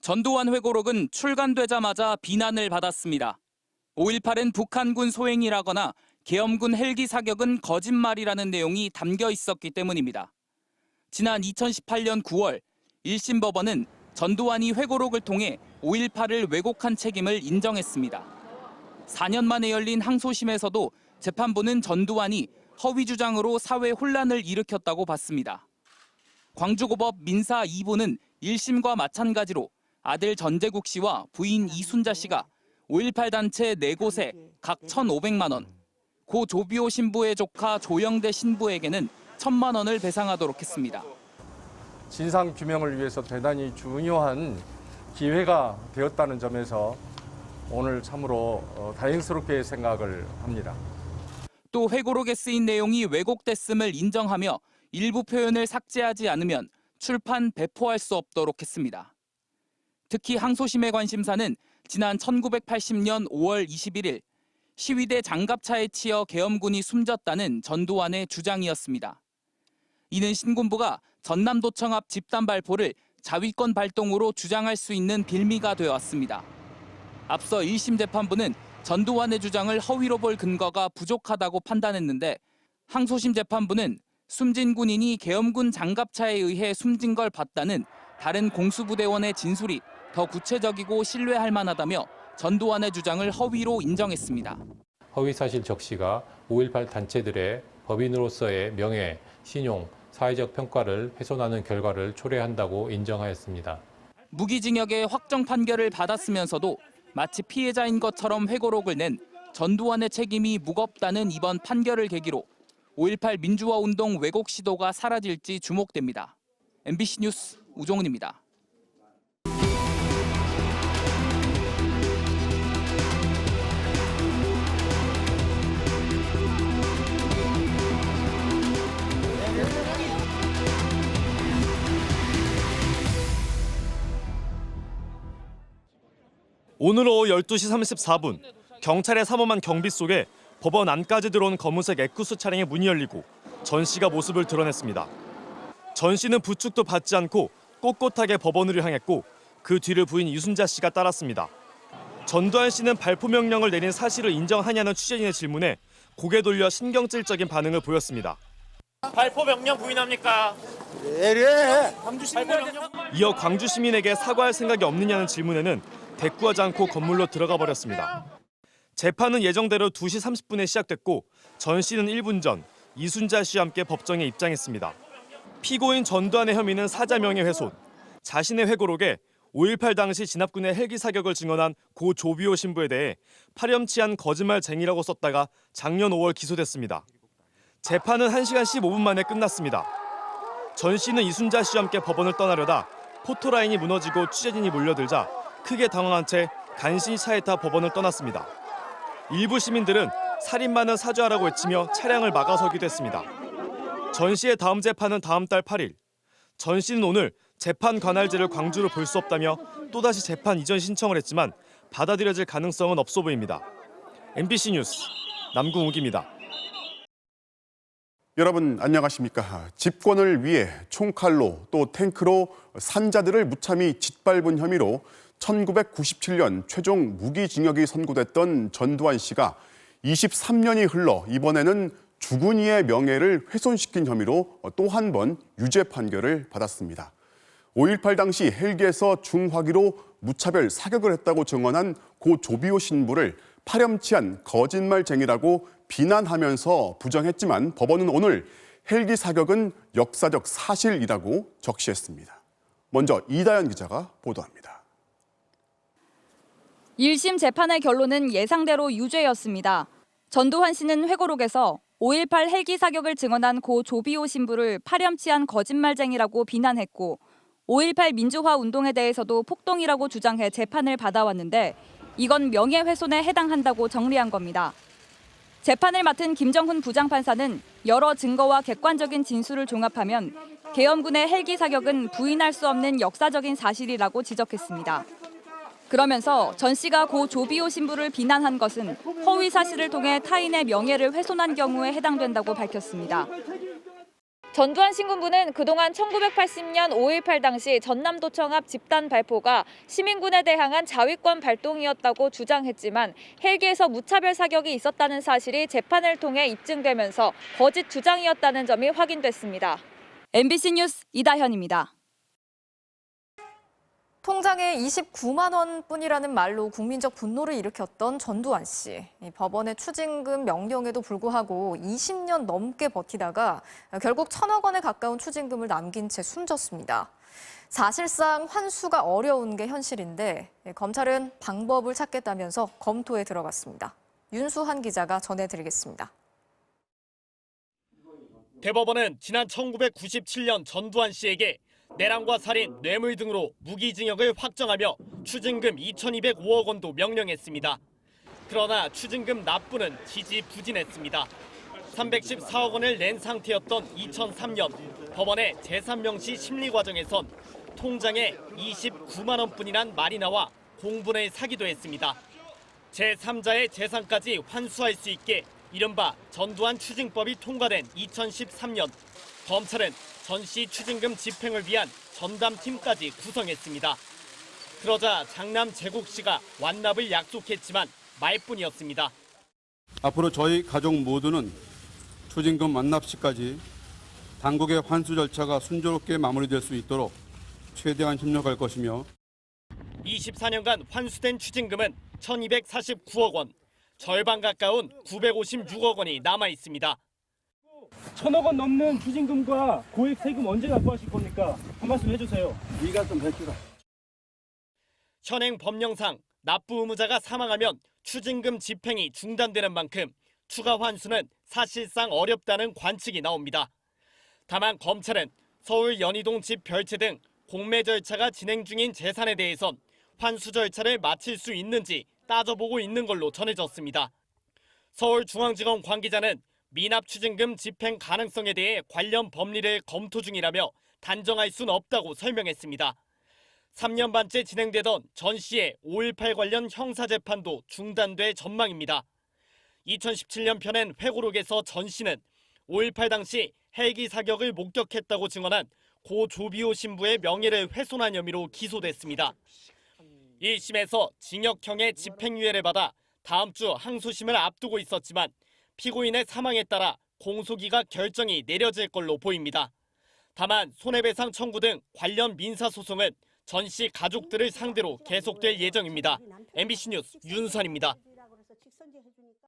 전두환 회고록은 출간되자마자 비난을 받았습니다. 5.18은 북한군 소행이라거나 계엄군 헬기 사격은 거짓말이라는 내용이 담겨 있었기 때문입니다. 지난 2018년 9월 1심 법원은 전두환이 회고록을 통해 5.18을 왜곡한 책임을 인정했습니다. 4년 만에 열린 항소심에서도 재판부는 전두환이 허위 주장으로 사회 혼란을 일으켰다고 봤습니다. 광주고법 민사 2부는 1심과 마찬가지로 아들 전재국 씨와 부인 이순자 씨가 5.18 단체 4곳에 각 1,500만 원, 고 조비오 신부의 조카 조영대 신부에게는 1,000만 원을 배상하도록 했습니다. 진상 규명을 위해서 대단히 중요한 기회가 되었다는 점에서 오늘 참으로 다행스럽게 생각을 합니다. 또 회고록에 쓰인 내용이 왜곡됐음을 인정하며 일부 표현을 삭제하지 않으면 출판 배포할 수 없도록 했습니다. 특히 항소심의 관심사는 지난 1980년 5월 21일 시위대 장갑차에 치여 계엄군이 숨졌다는 전두환의 주장이었습니다. 이는 신군부가 전남도청 앞 집단 발포를 자위권 발동으로 주장할 수 있는 빌미가 되어왔습니다. 앞서 1심 재판부는 전두환의 주장을 허위로 볼 근거가 부족하다고 판단했는데 항소심 재판부는 숨진 군인이 계엄군 장갑차에 의해 숨진 걸 봤다는 다른 공수부대원의 진술이 더 구체적이고 신뢰할 만하다며 전두환의 주장을 허위로 인정했습니다. 허위사실 적시가 5.18 단체들의 법인으로서의 명예, 신용, 사회적 평가를 훼손하는 결과를 초래한다고 인정하였습니다. 무기징역의 확정 판결을 받았으면서도 마치 피해자인 것처럼 회고록을 낸 전두환의 책임이 무겁다는 이번 판결을 계기로 5.18 민주화운동 왜곡 시도가 사라질지 주목됩니다. MBC 뉴스 우종은입니다. 오늘 오후 12시 34분 경찰의 삼엄한 경비 속에 법원 안까지 들어온 검은색 에쿠스 차량의 문이 열리고 전 씨가 모습을 드러냈습니다. 전 씨는 부축도 받지 않고 꼿꼿하게 법원으로 향했고 그 뒤를 부인 이순자 씨가 따랐습니다. 전두환 씨는 발포 명령을 내린 사실을 인정하냐는 취재진의 질문에 고개 돌려 신경질적인 반응을 보였습니다. 발포 명령 부인합니까? 이어 광주 시민에게 사과할 생각이 없느냐는 질문에는 대꾸하지 않고 건물로 들어가 버렸습니다. 재판은 예정대로 2시 30분에 시작됐고 전 씨는 1분 전 이순자 씨와 함께 법정에 입장했습니다. 피고인 전두환의 혐의는 사자 명예훼손, 자신의 회고록에 5.18 당시 진압군의 헬기 사격을 증언한 고 조비오 신부에 대해 파렴치한 거짓말쟁이라고 썼다가 작년 5월 기소됐습니다. 재판은 1시간 15분 만에 끝났습니다. 전 씨는 이순자 씨와 함께 법원을 떠나려다 포토라인이 무너지고 취재진이 몰려들자 크게 당황한 채 간신히 차에 타 법원을 떠났습니다. 일부 시민들은 살인마는 사죄하라고 외치며 차량을 막아서기도 했습니다. 전 씨의 다음 재판은 다음 달 8일. 전 씨는 오늘 재판 관할지를 광주로 볼 수 없다며 또다시 재판 이전 신청을 했지만 받아들여질 가능성은 없어 보입니다. MBC 뉴스 남궁욱입니다. 여러분 안녕하십니까? 집권을 위해 총칼로 또 탱크로 산자들을 무참히 짓밟은 혐의로 1997년 최종 무기징역이 선고됐던 전두환 씨가 23년이 흘러 이번에는 죽은 이의 명예를 훼손시킨 혐의로 또 한 번 유죄 판결을 받았습니다. 5.18 당시 헬기에서 중화기로 무차별 사격을 했다고 증언한 고 조비오 신부를 파렴치한 거짓말쟁이라고 비난하면서 부정했지만 법원은 오늘 헬기 사격은 역사적 사실이라고 적시했습니다. 먼저 이다연 기자가 보도합니다. 1심 재판의 결론은 예상대로 유죄였습니다. 전두환 씨는 회고록에서 5.18 헬기 사격을 증언한 고 조비오 신부를 파렴치한 거짓말쟁이라고 비난했고 5.18 민주화 운동에 대해서도 폭동이라고 주장해 재판을 받아왔는데 이건 명예훼손에 해당한다고 정리한 겁니다. 재판을 맡은 김정훈 부장판사는 여러 증거와 객관적인 진술을 종합하면 계엄군의 헬기 사격은 부인할 수 없는 역사적인 사실이라고 지적했습니다. 그러면서 전 씨가 고 조비오 신부를 비난한 것은 허위 사실을 통해 타인의 명예를 훼손한 경우에 해당된다고 밝혔습니다. 전두환 신군부는 그동안 1980년 5.18 당시 전남도청 앞 집단 발포가 시민군에 대항한 자위권 발동이었다고 주장했지만 헬기에서 무차별 사격이 있었다는 사실이 재판을 통해 입증되면서 거짓 주장이었다는 점이 확인됐습니다. MBC 뉴스 이다현입니다. 통장에 29만 원뿐이라는 말로 국민적 분노를 일으켰던 전두환 씨. 법원의 추징금 명령에도 불구하고 20년 넘게 버티다가 결국 1,000억 원에 가까운 추징금을 남긴 채 숨졌습니다. 사실상 환수가 어려운 게 현실인데 검찰은 방법을 찾겠다면서 검토에 들어갔습니다. 윤수한 기자가 전해드리겠습니다. 대법원은 지난 1997년 전두환 씨에게 내란과 살인, 뇌물 등으로 무기징역을 확정하며 추징금 2,205억 원도 명령했습니다. 그러나 추징금 납부는 지지부진했습니다. 314억 원을 낸 상태였던 2003년 법원의 제3명시 심리 과정에선 통장에 29만 원뿐이란 말이 나와 공분을 사기도 했습니다. 제3자의 재산까지 환수할 수 있게 이른바 전두환 추징법이 통과된 2013년 검찰은 전 씨 추징금 집행을 위한 전담팀까지 구성했습니다. 그러자 장남 재국 씨가 완납을 약속했지만 말뿐이었습니다. 앞으로 저희 가족 모두는 추징금 완납 시까지 당국의 환수 절차가 순조롭게 마무리될 수 있도록 최대한 협력할 것이며 24년간 환수된 추징금은 1,249억 원, 절반 가까운 956억 원이 남아 있습니다. 1,000억 원 넘는 추징금과 고액 세금 언제 납부하실 겁니까? 한 말씀 해주세요. 네가 좀 해주라. 현행 법령상 납부 의무자가 사망하면 추징금 집행이 중단되는 만큼 추가 환수는 사실상 어렵다는 관측이 나옵니다. 다만 검찰은 서울 연희동 집 별채 등 공매 절차가 진행 중인 재산에 대해선 환수 절차를 마칠 수 있는지 따져보고 있는 걸로 전해졌습니다. 서울중앙지검 관계자는 미납 추징금 집행 가능성에 대해 관련 법리를 검토 중이라며 단정할 수는 없다고 설명했습니다. 3년 반째 진행되던 전 씨의 5.18 관련 형사재판도 중단될 전망입니다. 2017년 펴낸 회고록에서 전 씨는 5.18 당시 헬기 사격을 목격했다고 증언한 고 조비오 신부의 명예를 훼손한 혐의로 기소됐습니다. 1심에서 징역형의 집행유예를 받아 다음 주 항소심을 앞두고 있었지만 피고인의 사망에 따라 공소기각 결정이 내려질 걸로 보입니다. 다만 손해배상 청구 등 관련 민사소송은 전 씨 가족들을 상대로 계속될 예정입니다. MBC 뉴스 윤선입니다.